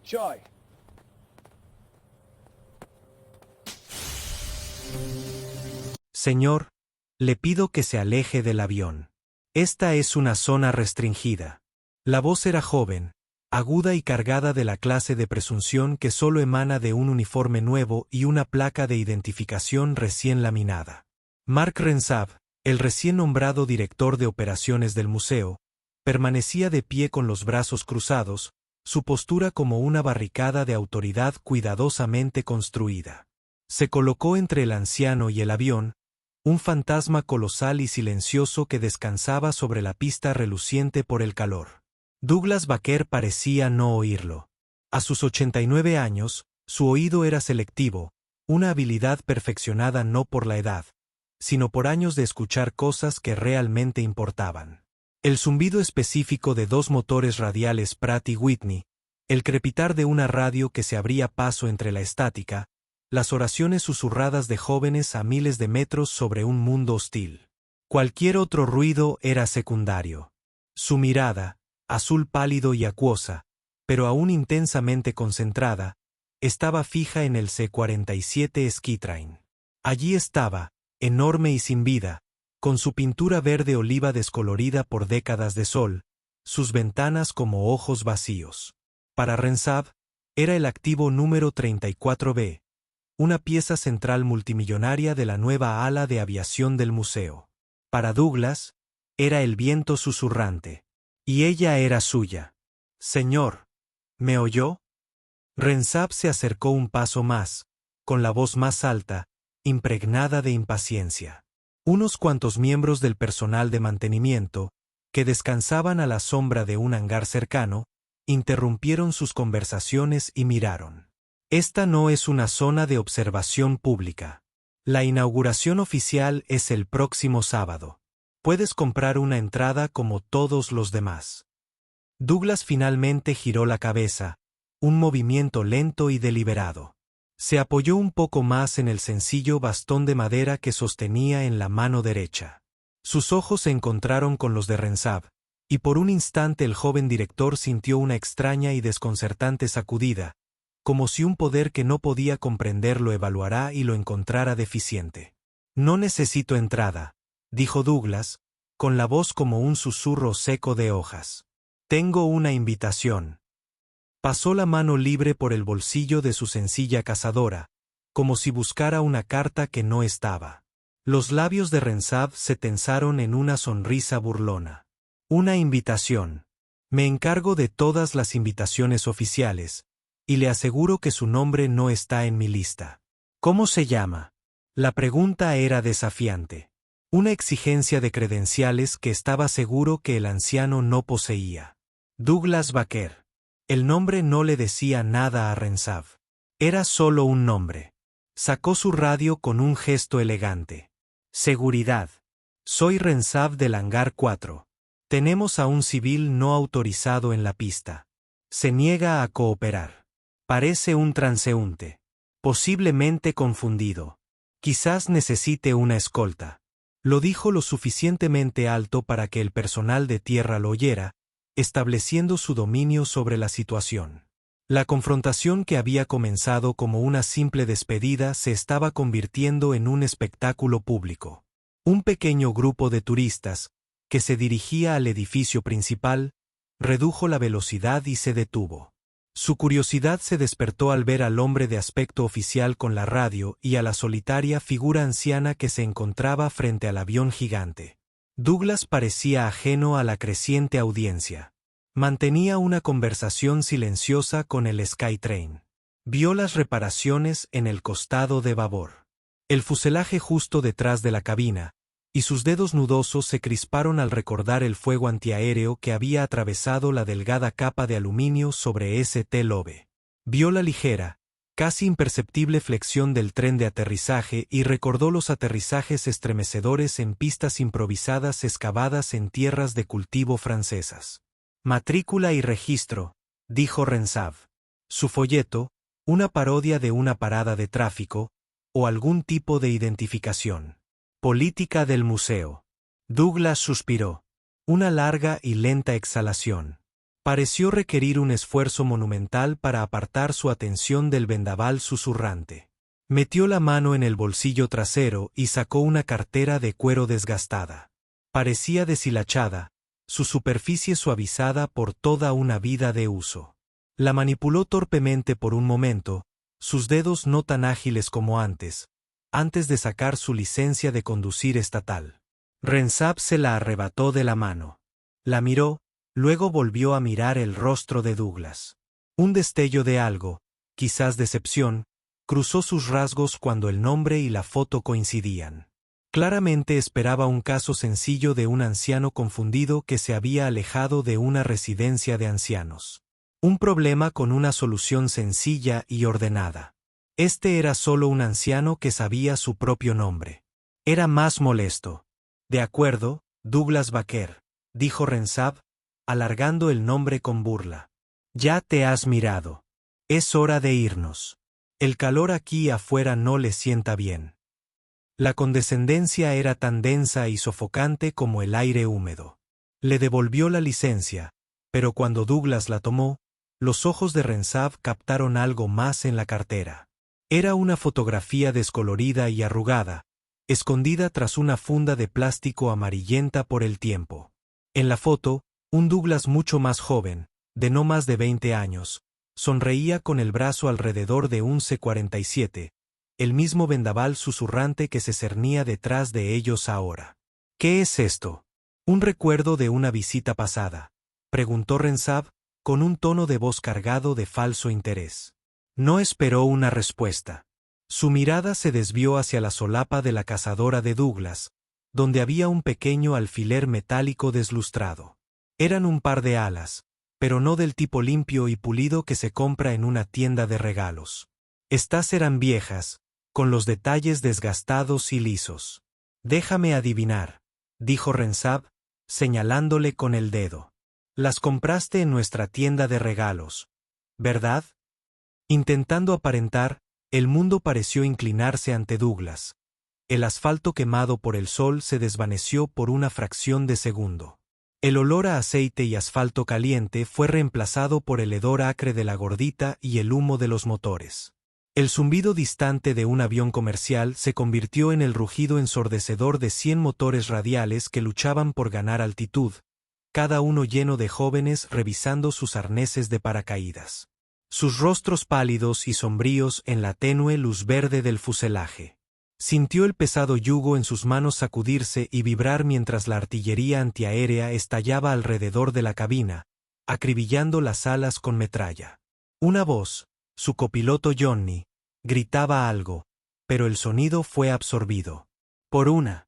Joy. Señor, le pido que se aleje del avión. Esta es una zona restringida. La voz era joven, aguda y cargada de la clase de presunción que solo emana de un uniforme nuevo y una placa de identificación recién laminada. Mark Renshaw, el recién nombrado director de operaciones del museo, permanecía de pie con los brazos cruzados, su postura como una barricada de autoridad cuidadosamente construida. Se colocó entre el anciano y el avión, un fantasma colosal y silencioso que descansaba sobre la pista reluciente por el calor. Douglas Baker parecía no oírlo. A sus 89 años, su oído era selectivo, una habilidad perfeccionada no por la edad, sino por años de escuchar cosas que realmente importaban. El zumbido específico de dos motores radiales Pratt y Whitney, el crepitar de una radio que se abría paso entre la estática, las oraciones susurradas de jóvenes a miles de metros sobre un mundo hostil. Cualquier otro ruido era secundario. Su mirada, azul pálido y acuosa, pero aún intensamente concentrada, estaba fija en el C-47 Skytrain. Allí estaba, enorme y sin vida, con su pintura verde oliva descolorida por décadas de sol, sus ventanas como ojos vacíos. Para Renshaw, era el activo número 34B, una pieza central multimillonaria de la nueva ala de aviación del museo. Para Douglas, era el viento susurrante. Y ella era suya. Señor, ¿me oyó? Renshaw se acercó un paso más, con la voz más alta, impregnada de impaciencia. Unos cuantos miembros del personal de mantenimiento, que descansaban a la sombra de un hangar cercano, interrumpieron sus conversaciones y miraron. Esta no es una zona de observación pública. La inauguración oficial es el próximo sábado. Puedes comprar una entrada como todos los demás. Douglas finalmente giró la cabeza, un movimiento lento y deliberado. Se apoyó un poco más en el sencillo bastón de madera que sostenía en la mano derecha. Sus ojos se encontraron con los de Renshaw, y por un instante el joven director sintió una extraña y desconcertante sacudida, como si un poder que no podía comprender lo evaluara y lo encontrara deficiente. No necesito entrada, dijo Douglas, con la voz como un susurro seco de hojas. Tengo una invitación. Pasó la mano libre por el bolsillo de su sencilla cazadora, como si buscara una carta que no estaba. Los labios de Renshaw se tensaron en una sonrisa burlona. Una invitación. Me encargo de todas las invitaciones oficiales, y le aseguro que su nombre no está en mi lista. ¿Cómo se llama? La pregunta era desafiante. Una exigencia de credenciales que estaba seguro que el anciano no poseía. Douglas Baker. El nombre no le decía nada a Renshaw. Era solo un nombre. Sacó su radio con un gesto elegante. Seguridad. Soy Renshaw del hangar 4. Tenemos a un civil no autorizado en la pista. Se niega a cooperar. Parece un transeúnte. Posiblemente confundido. Quizás necesite una escolta. Lo dijo lo suficientemente alto para que el personal de tierra lo oyera, estableciendo su dominio sobre la situación. La confrontación que había comenzado como una simple despedida se estaba convirtiendo en un espectáculo público. Un pequeño grupo de turistas, que se dirigía al edificio principal, redujo la velocidad y se detuvo. Su curiosidad se despertó al ver al hombre de aspecto oficial con la radio y a la solitaria figura anciana que se encontraba frente al avión gigante. Douglas parecía ajeno a la creciente audiencia. Mantenía una conversación silenciosa con el Skytrain. Vio las reparaciones en el costado de babor. El fuselaje justo detrás de la cabina, y sus dedos nudosos se crisparon al recordar el fuego antiaéreo que había atravesado la delgada capa de aluminio sobre St. Lobe. Vio la ligera, casi imperceptible flexión del tren de aterrizaje y recordó los aterrizajes estremecedores en pistas improvisadas excavadas en tierras de cultivo francesas. Matrícula y registro, dijo Renshaw. Su folleto, una parodia de una parada de tráfico, o algún tipo de identificación. Política del museo. Douglas suspiró. Una larga y lenta exhalación. Pareció requerir un esfuerzo monumental para apartar su atención del vendaval susurrante. Metió la mano en el bolsillo trasero y sacó una cartera de cuero desgastada. Parecía deshilachada, su superficie suavizada por toda una vida de uso. La manipuló torpemente por un momento, sus dedos no tan ágiles como antes de sacar su licencia de conducir estatal. Renshaw se la arrebató de la mano. La miró, luego volvió a mirar el rostro de Douglas. Un destello de algo, quizás decepción, cruzó sus rasgos cuando el nombre y la foto coincidían. Claramente esperaba un caso sencillo de un anciano confundido que se había alejado de una residencia de ancianos. Un problema con una solución sencilla y ordenada. Este era solo un anciano que sabía su propio nombre. Era más molesto. De acuerdo, Douglas Baker, dijo Renshaw, alargando el nombre con burla. Ya te has mirado. Es hora de irnos. El calor aquí afuera no le sienta bien. La condescendencia era tan densa y sofocante como el aire húmedo. Le devolvió la licencia, pero cuando Douglas la tomó, los ojos de Renshaw captaron algo más en la cartera. Era una fotografía descolorida y arrugada, escondida tras una funda de plástico amarillenta por el tiempo. En la foto, un Douglas mucho más joven, de no más de 20 años, sonreía con el brazo alrededor de un C-47, el mismo vendaval susurrante que se cernía detrás de ellos ahora. ¿Qué es esto? ¿Un recuerdo de una visita pasada?, preguntó Renshaw, con un tono de voz cargado de falso interés. No esperó una respuesta. Su mirada se desvió hacia la solapa de la cazadora de Douglas, donde había un pequeño alfiler metálico deslustrado. Eran un par de alas, pero no del tipo limpio y pulido que se compra en una tienda de regalos. Estas eran viejas, con los detalles desgastados y lisos. Déjame adivinar, dijo Renshaw, señalándole con el dedo. Las compraste en nuestra tienda de regalos, ¿verdad? Intentando aparentar, el mundo pareció inclinarse ante Douglas. El asfalto quemado por el sol se desvaneció por una fracción de segundo. El olor a aceite y asfalto caliente fue reemplazado por el hedor acre de la gordita y el humo de los motores. El zumbido distante de un avión comercial se convirtió en el rugido ensordecedor de 100 motores radiales que luchaban por ganar altitud, cada uno lleno de jóvenes revisando sus arneses de paracaídas. Sus rostros pálidos y sombríos en la tenue luz verde del fuselaje. Sintió el pesado yugo en sus manos sacudirse y vibrar mientras la artillería antiaérea estallaba alrededor de la cabina, acribillando las alas con metralla. Una voz, su copiloto Johnny, gritaba algo, pero el sonido fue absorbido por una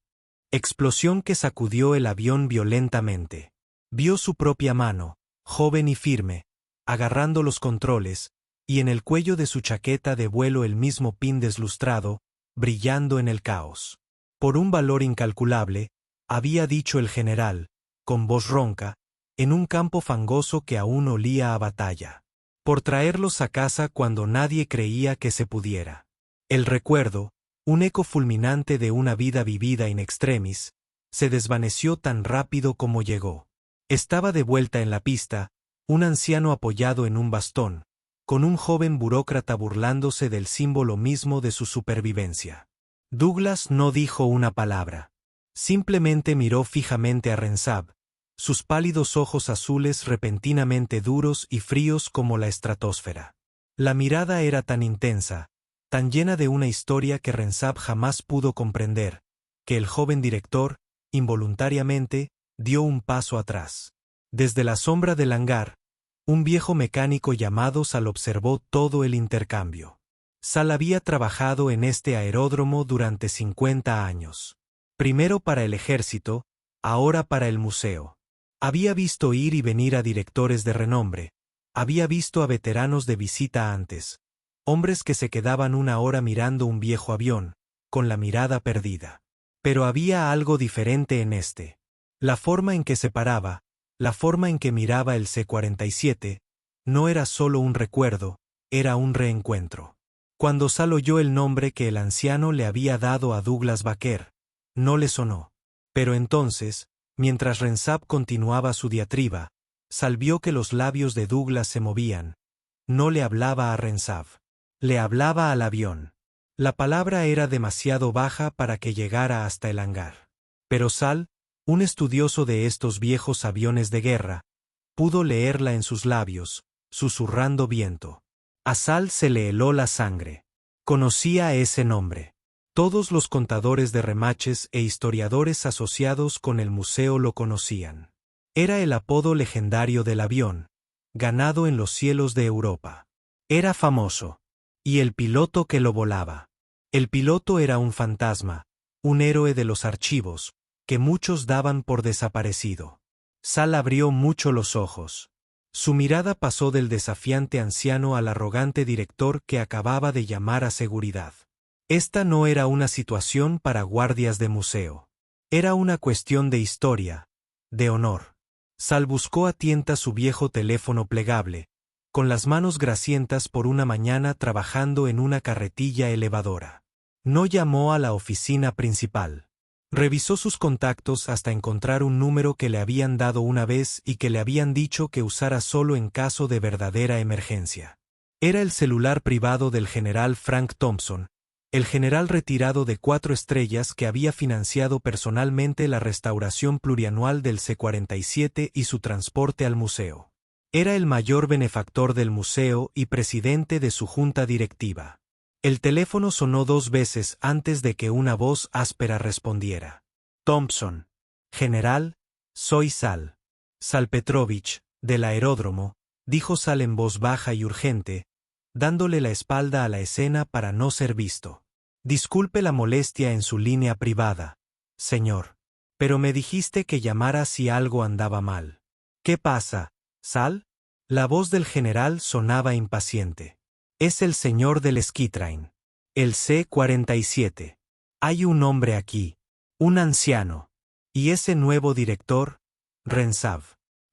explosión que sacudió el avión violentamente. Vio su propia mano, joven y firme, agarrando los controles, y en el cuello de su chaqueta de vuelo el mismo pin deslustrado, brillando en el caos. Por un valor incalculable, había dicho el general, con voz ronca, en un campo fangoso que aún olía a batalla. Por traerlos a casa cuando nadie creía que se pudiera. El recuerdo, un eco fulminante de una vida vivida in extremis, se desvaneció tan rápido como llegó. Estaba de vuelta en la pista, un anciano apoyado en un bastón, con un joven burócrata burlándose del símbolo mismo de su supervivencia. Douglas no dijo una palabra. Simplemente miró fijamente a Renshaw, sus pálidos ojos azules repentinamente duros y fríos como la estratosfera. La mirada era tan intensa, tan llena de una historia que Renshaw jamás pudo comprender, que el joven director, involuntariamente, dio un paso atrás. Desde la sombra del hangar, un viejo mecánico llamado Sal observó todo el intercambio. Sal había trabajado en este aeródromo durante 50 años. Primero para el ejército, ahora para el museo. Había visto ir y venir a directores de renombre, había visto a veteranos de visita antes, hombres que se quedaban una hora mirando un viejo avión, con la mirada perdida. Pero había algo diferente en este. La forma en que se paraba, la forma en que miraba el C-47, no era solo un recuerdo, era un reencuentro. Cuando Sal oyó el nombre que el anciano le había dado a Douglas Baker, no le sonó. Pero entonces, mientras Renshaw continuaba su diatriba, Sal vio que los labios de Douglas se movían. No le hablaba a Renshaw. Le hablaba al avión. La palabra era demasiado baja para que llegara hasta el hangar. Pero Sal, un estudioso de estos viejos aviones de guerra, pudo leerla en sus labios, susurrando viento. A Sal se le heló la sangre. Conocía ese nombre. Todos los contadores de remaches e historiadores asociados con el museo lo conocían. Era el apodo legendario del avión, ganado en los cielos de Europa. Era famoso. Y el piloto que lo volaba. El piloto era un fantasma, un héroe de los archivos, que muchos daban por desaparecido. Sal abrió mucho los ojos. Su mirada pasó del desafiante anciano al arrogante director que acababa de llamar a seguridad. Esta no era una situación para guardias de museo. Era una cuestión de historia, de honor. Sal buscó a tientas su viejo teléfono plegable, con las manos grasientas por una mañana trabajando en una carretilla elevadora. No llamó a la oficina principal. Revisó sus contactos hasta encontrar un número que le habían dado una vez y que le habían dicho que usara solo en caso de verdadera emergencia. Era el celular privado del general Frank Thompson, el general retirado de 4 estrellas que había financiado personalmente la restauración plurianual del C-47 y su transporte al museo. Era el mayor benefactor del museo y presidente de su junta directiva. El teléfono sonó 2 veces antes de que una voz áspera respondiera. Thompson. General, soy Sal. Sal Petrovich, del aeródromo, dijo Sal en voz baja y urgente, dándole la espalda a la escena para no ser visto. Disculpe la molestia en su línea privada, señor. Pero me dijiste que llamara si algo andaba mal. ¿Qué pasa, Sal? La voz del general sonaba impaciente. Es el señor del Skitrain. El C-47. Hay un hombre aquí. Un anciano. Y ese nuevo director, Renshaw,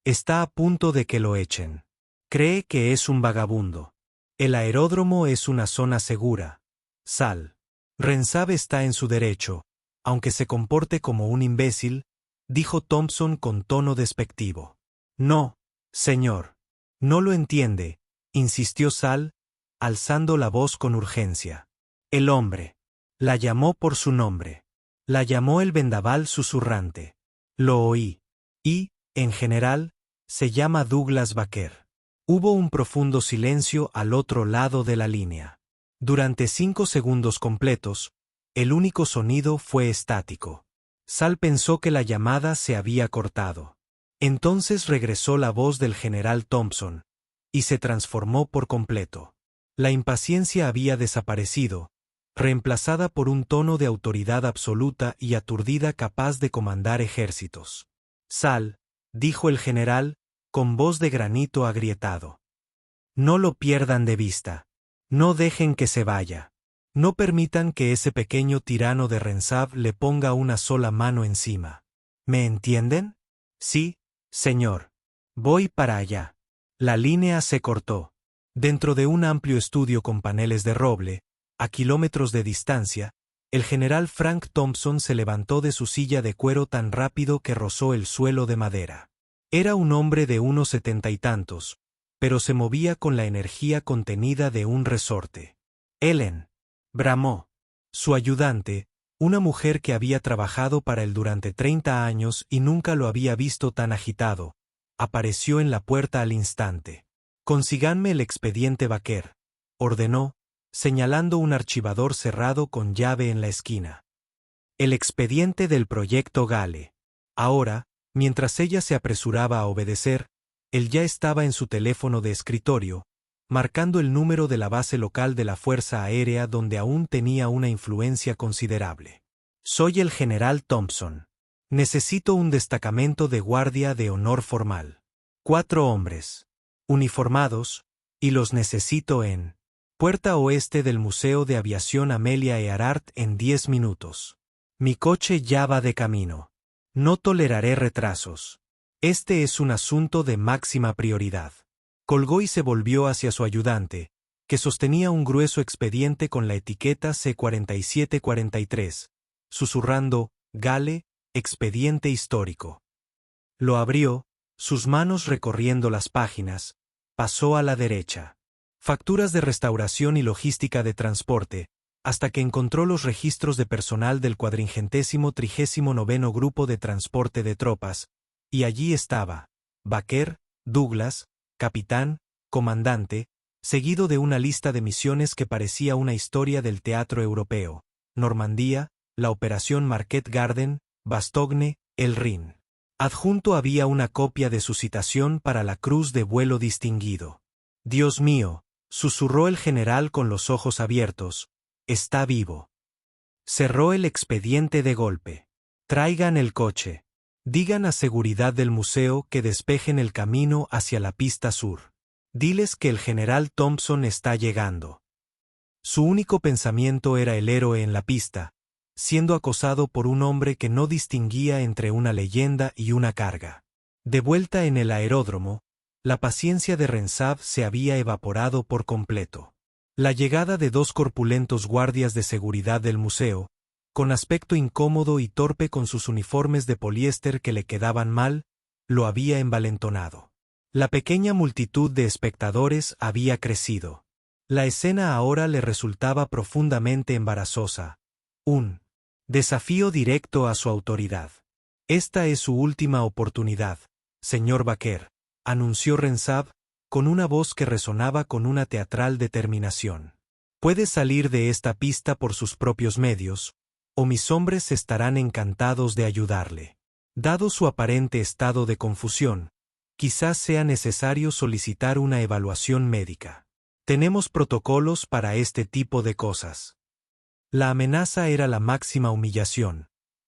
está a punto de que lo echen. Cree que es un vagabundo. El aeródromo es una zona segura. Sal. Renshaw está en su derecho, aunque se comporte como un imbécil, dijo Thompson con tono despectivo. No, señor. No lo entiende, insistió Sal, alzando la voz con urgencia. El hombre. La llamó por su nombre. La llamó el vendaval susurrante. Lo oí. Y, en general, se llama Douglas Baker. Hubo un profundo silencio al otro lado de la línea. Durante 5 segundos completos, el único sonido fue estático. Sal pensó que la llamada se había cortado. Entonces regresó la voz del general Thompson, y se transformó por completo. La impaciencia había desaparecido, reemplazada por un tono de autoridad absoluta y aturdida capaz de comandar ejércitos. Sal, dijo el general, con voz de granito agrietado. No lo pierdan de vista. No dejen que se vaya. No permitan que ese pequeño tirano de Renshaw le ponga una sola mano encima. ¿Me entienden? Sí, señor. Voy para allá. La línea se cortó. Dentro de un amplio estudio con paneles de roble, a kilómetros de distancia, el general Frank Thompson se levantó de su silla de cuero tan rápido que rozó el suelo de madera. Era un hombre de unos 70 y tantos, pero se movía con la energía contenida de un resorte. Ellen, bramó. Su ayudante, una mujer que había trabajado para él durante 30 años y nunca lo había visto tan agitado, apareció en la puerta al instante. Consíganme el expediente Baker, ordenó, señalando un archivador cerrado con llave en la esquina. El expediente del proyecto Gale. Ahora, mientras ella se apresuraba a obedecer, él ya estaba en su teléfono de escritorio, marcando el número de la base local de la Fuerza Aérea donde aún tenía una influencia considerable. Soy el general Thompson. Necesito un destacamento de guardia de honor formal. 4 hombres. Uniformados, y los necesito en puerta oeste del Museo de Aviación Amelia Earhart en 10 minutos. Mi coche ya va de camino. No toleraré retrasos. Este es un asunto de máxima prioridad. Colgó y se volvió hacia su ayudante, que sostenía un grueso expediente con la etiqueta C-4743, susurrando, Gale, expediente histórico. Lo abrió, Sus manos recorriendo las páginas, pasó a la derecha. Facturas de restauración y logística de transporte, hasta que encontró los registros de personal del 439º Grupo de Transporte de Tropas, y allí estaba, Baker, Douglas, capitán, comandante, seguido de una lista de misiones que parecía una historia del teatro europeo: Normandía, la Operación Market Garden, Bastogne, el Rin. Adjunto había una copia de su citación para la Cruz de Vuelo Distinguido. «Dios mío», susurró el general con los ojos abiertos, «está vivo». Cerró el expediente de golpe. «Traigan el coche. Digan a seguridad del museo que despejen el camino hacia la pista sur. Diles que el general Thompson está llegando». Su único pensamiento era el héroe en la pista, siendo acosado por un hombre que no distinguía entre una leyenda y una carga. De vuelta en el aeródromo, la paciencia de Renshaw se había evaporado por completo. La llegada de 2 corpulentos guardias de seguridad del museo, con aspecto incómodo y torpe con sus uniformes de poliéster que le quedaban mal, lo había envalentonado. La pequeña multitud de espectadores había crecido. La escena ahora le resultaba profundamente embarazosa. Un desafío directo a su autoridad. «Esta es su última oportunidad, señor Baker», anunció Renshaw, con una voz que resonaba con una teatral determinación. «Puede salir de esta pista por sus propios medios, o mis hombres estarán encantados de ayudarle. Dado su aparente estado de confusión, quizás sea necesario solicitar una evaluación médica. Tenemos protocolos para este tipo de cosas». La amenaza era la máxima humillación.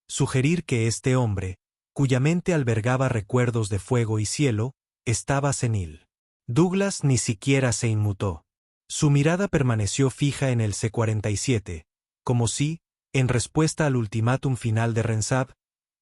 Sugerir que este hombre, cuya mente albergaba recuerdos de fuego y cielo, estaba senil. Douglas ni siquiera se inmutó. Su mirada permaneció fija en el C-47, como si, en respuesta al ultimátum final de Renshaw,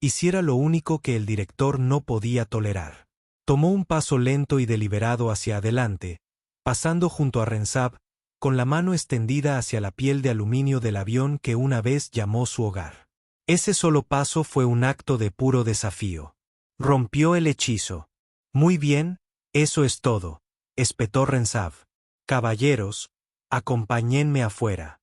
hiciera lo único que el director no podía tolerar. Tomó un paso lento y deliberado hacia adelante, pasando junto a Renshaw, con la mano extendida hacia la piel de aluminio del avión que una vez llamó su hogar. Ese solo paso fue un acto de puro desafío. Rompió el hechizo. «Muy bien, eso es todo», espetó Renshaw. «Caballeros, acompáñenme afuera».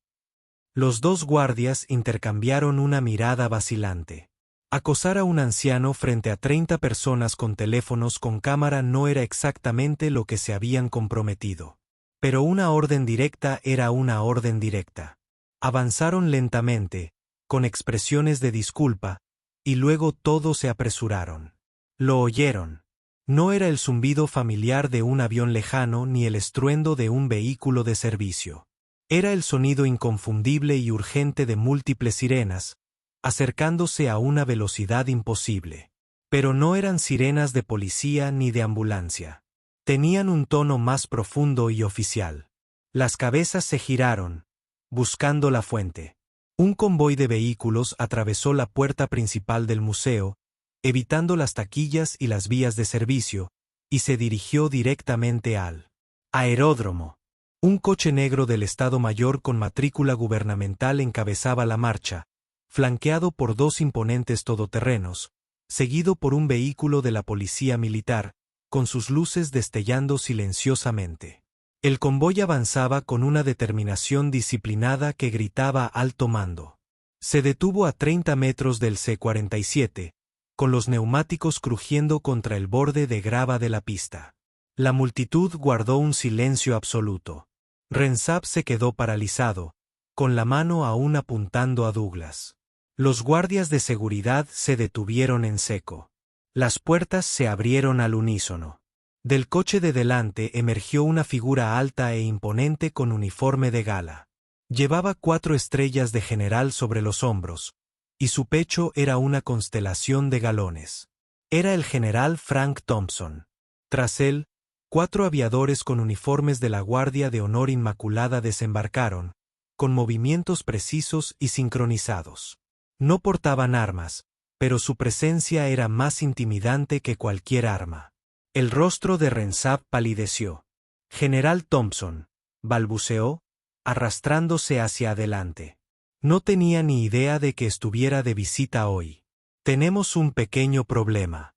Los 2 guardias intercambiaron una mirada vacilante. Acosar a un anciano frente a 30 personas con teléfonos con cámara no era exactamente lo que se habían comprometido. Pero una orden directa era una orden directa. Avanzaron lentamente, con expresiones de disculpa, y luego todos se apresuraron. Lo oyeron. No era el zumbido familiar de un avión lejano ni el estruendo de un vehículo de servicio. Era el sonido inconfundible y urgente de múltiples sirenas, acercándose a una velocidad imposible. Pero no eran sirenas de policía ni de ambulancia. Tenían un tono más profundo y oficial. Las cabezas se giraron, buscando la fuente. Un convoy de vehículos atravesó la puerta principal del museo, evitando las taquillas y las vías de servicio, y se dirigió directamente al aeródromo. Un coche negro del Estado Mayor con matrícula gubernamental encabezaba la marcha, flanqueado por 2 imponentes todoterrenos, seguido por un vehículo de la policía militar, con sus luces destellando silenciosamente. El convoy avanzaba con una determinación disciplinada que gritaba alto mando. Se detuvo a 30 metros del C-47, con los neumáticos crujiendo contra el borde de grava de la pista. La multitud guardó un silencio absoluto. Renshaw se quedó paralizado, con la mano aún apuntando a Douglas. Los guardias de seguridad se detuvieron en seco. Las puertas se abrieron al unísono. Del coche de delante emergió una figura alta e imponente con uniforme de gala. Llevaba 4 estrellas de general sobre los hombros, y su pecho era una constelación de galones. Era el general Frank Thompson. Tras él, 4 aviadores con uniformes de la Guardia de Honor Inmaculada desembarcaron, con movimientos precisos y sincronizados. No portaban armas, pero su presencia era más intimidante que cualquier arma. El rostro de Renshaw palideció. «General Thompson», balbuceó, arrastrándose hacia adelante. No tenía ni idea de que estuviera de visita hoy. «Tenemos un pequeño problema».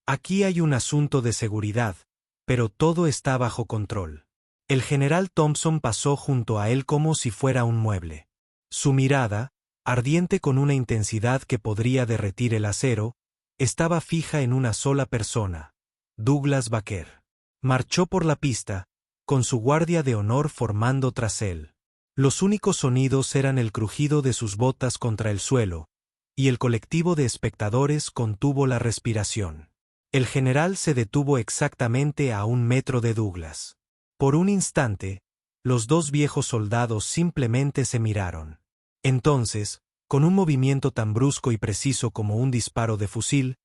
Aquí hay un asunto de seguridad, pero todo está bajo control. El general Thompson pasó junto a él como si fuera un mueble. Su mirada, ardiente con una intensidad que podría derretir el acero, estaba fija en una sola persona, Douglas Baker. Marchó por la pista, con su guardia de honor formando tras él. Los únicos sonidos eran el crujido de sus botas contra el suelo, y el colectivo de espectadores contuvo la respiración. El general se detuvo exactamente a 1 metro de Douglas. Por un instante, los dos viejos soldados simplemente se miraron. Entonces, con un movimiento tan brusco y preciso como un disparo de fusil,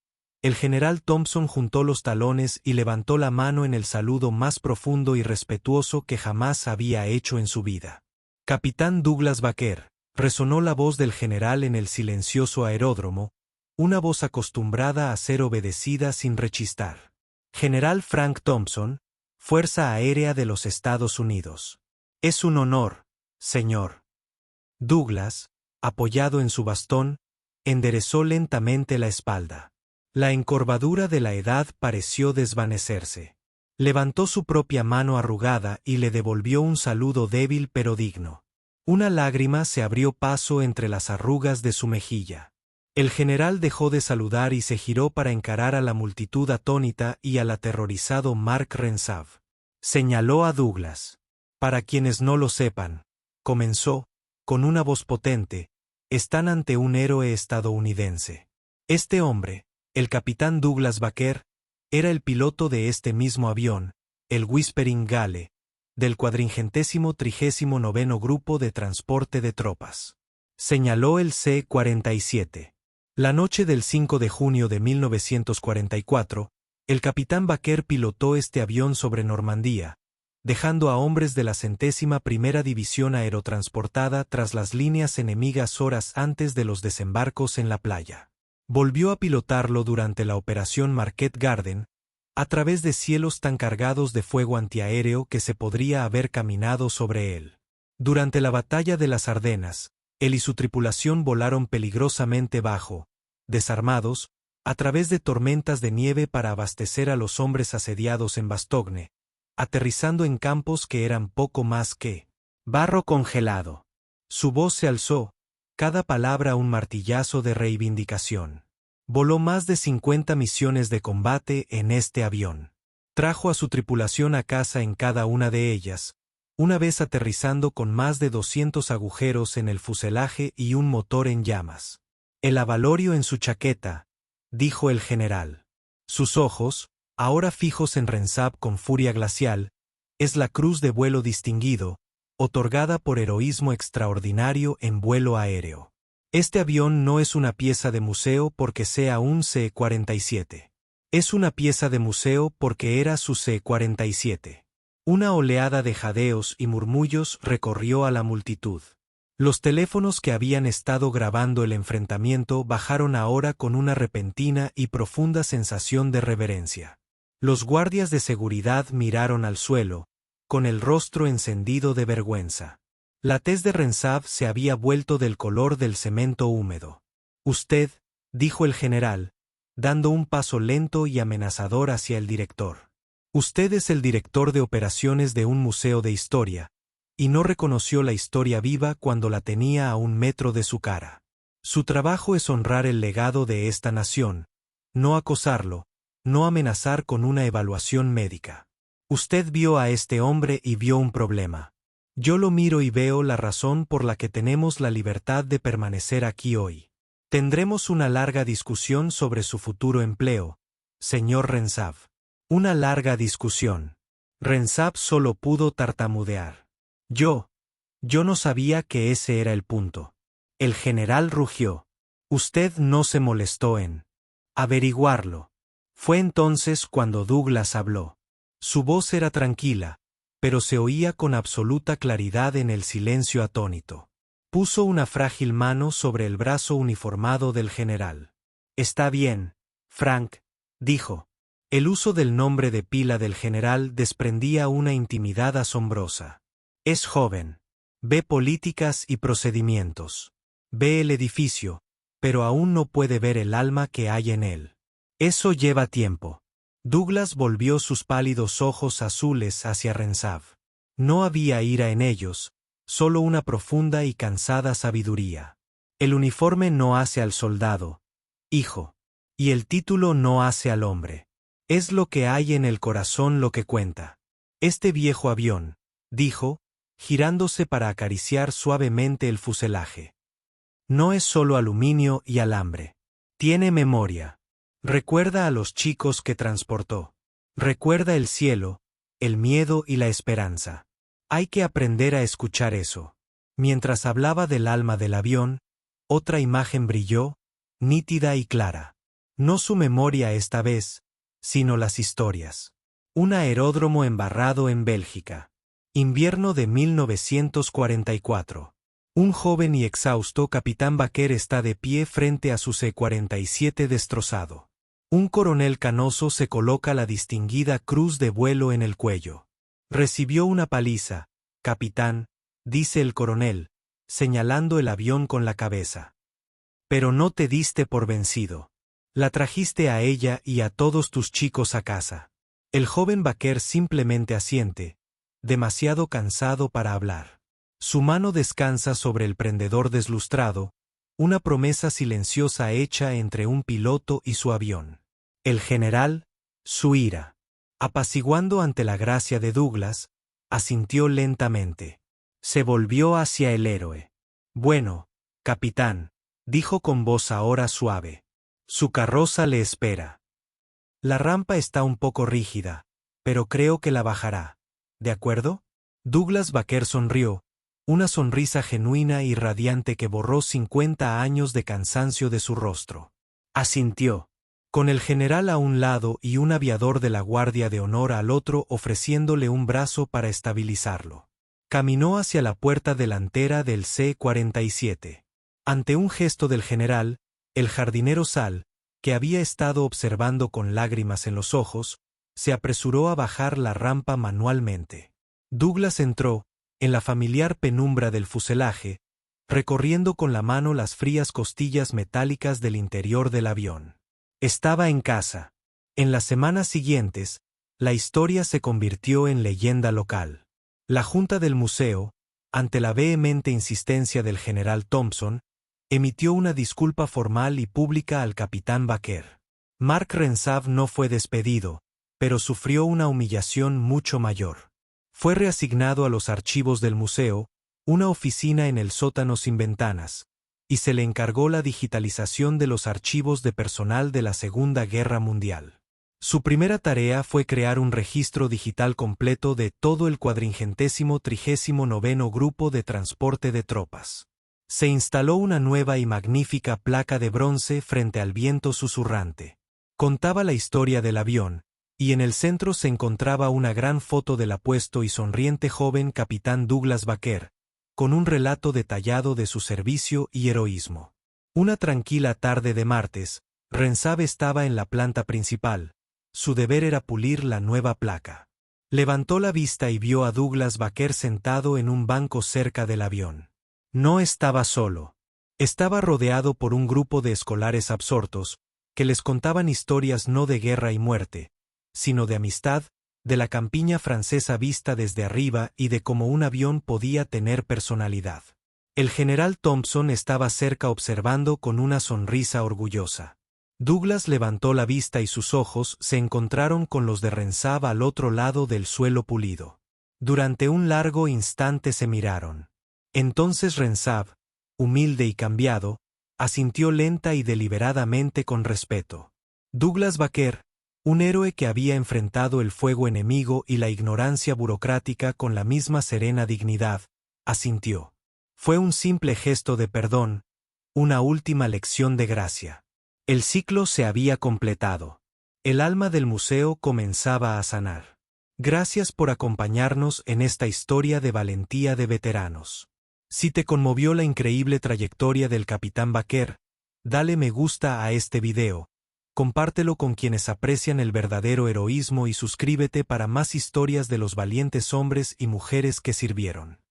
el general Thompson juntó los talones y levantó la mano en el saludo más profundo y respetuoso que jamás había hecho en su vida. Capitán Douglas Baker, resonó la voz del general en el silencioso aeródromo, una voz acostumbrada a ser obedecida sin rechistar. General Frank Thompson, Fuerza Aérea de los Estados Unidos. Es un honor, señor. Douglas, apoyado en su bastón, enderezó lentamente la espalda. La encorvadura de la edad pareció desvanecerse. Levantó su propia mano arrugada y le devolvió un saludo débil pero digno. Una lágrima se abrió paso entre las arrugas de su mejilla. El general dejó de saludar y se giró para encarar a la multitud atónita y al aterrorizado Mark Renshaw. Señaló a Douglas. Para quienes no lo sepan, comenzó, con una voz potente, están ante un héroe estadounidense. Este hombre, el capitán Douglas Baker, era el piloto de este mismo avión, el Whispering Gale, del 439º Grupo de Transporte de Tropas. Señaló el C-47. La noche del 5 de junio de 1944, el capitán Baker pilotó este avión sobre Normandía, dejando a hombres de la 101ª División aerotransportada tras las líneas enemigas horas antes de los desembarcos en la playa. Volvió a pilotarlo durante la Operación Market Garden, a través de cielos tan cargados de fuego antiaéreo que se podría haber caminado sobre él. Durante la Batalla de las Ardenas, él y su tripulación volaron peligrosamente bajo, desarmados, a través de tormentas de nieve para abastecer a los hombres asediados en Bastogne, aterrizando en campos que eran poco más que barro congelado. Su voz se alzó, cada palabra un martillazo de reivindicación. Voló más de 50 misiones de combate en este avión. Trajo a su tripulación a casa en cada una de ellas, una vez aterrizando con más de 200 agujeros en el fuselaje y un motor en llamas. El avalorio en su chaqueta, dijo el general. Sus ojos, ahora fijos en Renshaw con furia glacial, es la Cruz de Vuelo Distinguido, otorgada por heroísmo extraordinario en vuelo aéreo. Este avión no es una pieza de museo porque sea un C-47. Es una pieza de museo porque era su C-47. Una oleada de jadeos y murmullos recorrió a la multitud. Los teléfonos que habían estado grabando el enfrentamiento bajaron ahora con una repentina y profunda sensación de reverencia. Los guardias de seguridad miraron al suelo, con el rostro encendido de vergüenza. La tez de Renshaw se había vuelto del color del cemento húmedo. Usted, dijo el general, dando un paso lento y amenazador hacia el director. Usted es el director de operaciones de un museo de historia, y no reconoció la historia viva cuando la tenía a 1 metro de su cara. Su trabajo es honrar el legado de esta nación, no acosarlo, no amenazar con una evaluación médica. Usted vio a este hombre y vio un problema. Yo lo miro y veo la razón por la que tenemos la libertad de permanecer aquí hoy. Tendremos una larga discusión sobre su futuro empleo, señor Renshaw. Una larga discusión. Renshaw solo pudo tartamudear. Yo no sabía que ese era el punto. El general rugió. Usted no se molestó en averiguarlo. Fue entonces cuando Douglas habló. Su voz era tranquila, pero se oía con absoluta claridad en el silencio atónito. Puso una frágil mano sobre el brazo uniformado del general. Está bien, Frank, dijo. El uso del nombre de pila del general desprendía una intimidad asombrosa. Es joven. Ve políticas y procedimientos. Ve el edificio, pero aún no puede ver el alma que hay en él. Eso lleva tiempo. Douglas volvió sus pálidos ojos azules hacia Rensav. No había ira en ellos, solo una profunda y cansada sabiduría. El uniforme no hace al soldado, hijo. Y el título no hace al hombre. Es lo que hay en el corazón lo que cuenta. Este viejo avión, dijo, girándose para acariciar suavemente el fuselaje. No es solo aluminio y alambre. Tiene memoria. Recuerda a los chicos que transportó. Recuerda el cielo, el miedo y la esperanza. Hay que aprender a escuchar eso. Mientras hablaba del alma del avión, otra imagen brilló, nítida y clara. No su memoria esta vez, sino las historias. Un aeródromo embarrado en Bélgica. Invierno de 1944. Un joven y exhausto capitán Baker está de pie frente a su C-47 destrozado. Un coronel canoso se coloca la distinguida cruz de vuelo en el cuello. Recibió una paliza, capitán, dice el coronel, señalando el avión con la cabeza. Pero no te diste por vencido. La trajiste a ella y a todos tus chicos a casa. El joven Baker simplemente asiente, demasiado cansado para hablar. Su mano descansa sobre el prendedor deslustrado, una promesa silenciosa hecha entre un piloto y su avión. El general, su ira, apaciguando ante la gracia de Douglas, asintió lentamente. Se volvió hacia el héroe. Bueno, capitán, dijo con voz ahora suave. Su carroza le espera. La rampa está un poco rígida, pero creo que la bajará. ¿De acuerdo? Douglas Baker sonrió, una sonrisa genuina y radiante que borró 50 años de cansancio de su rostro. Asintió, con el general a un lado y un aviador de la Guardia de Honor al otro ofreciéndole un brazo para estabilizarlo. Caminó hacia la puerta delantera del C-47. Ante un gesto del general, el jardinero Sal, que había estado observando con lágrimas en los ojos, se apresuró a bajar la rampa manualmente. Douglas entró, en la familiar penumbra del fuselaje, recorriendo con la mano las frías costillas metálicas del interior del avión. Estaba en casa. En las semanas siguientes, la historia se convirtió en leyenda local. La junta del museo, ante la vehemente insistencia del general Thompson, emitió una disculpa formal y pública al capitán Baker. Mark Rensav no fue despedido, pero sufrió una humillación mucho mayor. Fue reasignado a los archivos del museo, una oficina en el sótano sin ventanas, y se le encargó la digitalización de los archivos de personal de la Segunda Guerra Mundial. Su primera tarea fue crear un registro digital completo de todo el 439º Grupo de Transporte de Tropas. Se instaló una nueva y magnífica placa de bronce frente al viento susurrante. Contaba la historia del avión, y en el centro se encontraba una gran foto del apuesto y sonriente joven capitán Douglas Baker, con un relato detallado de su servicio y heroísmo. Una tranquila tarde de martes, Rensav estaba en la planta principal. Su deber era pulir la nueva placa. Levantó la vista y vio a Douglas Baker sentado en un banco cerca del avión. No estaba solo. Estaba rodeado por un grupo de escolares absortos, que les contaban historias no de guerra y muerte, sino de amistad, de la campiña francesa vista desde arriba y de cómo un avión podía tener personalidad. El general Thompson estaba cerca observando con una sonrisa orgullosa. Douglas levantó la vista y sus ojos se encontraron con los de Rensav al otro lado del suelo pulido. Durante un largo instante se miraron. Entonces Rensav, humilde y cambiado, asintió lenta y deliberadamente con respeto. Douglas Baker, un héroe que había enfrentado el fuego enemigo y la ignorancia burocrática con la misma serena dignidad, asintió. Fue un simple gesto de perdón, una última lección de gracia. El ciclo se había completado. El alma del museo comenzaba a sanar. Gracias por acompañarnos en esta historia de valentía de veteranos. Si te conmovió la increíble trayectoria del capitán Baker, dale me gusta a este video, compártelo con quienes aprecian el verdadero heroísmo y suscríbete para más historias de los valientes hombres y mujeres que sirvieron.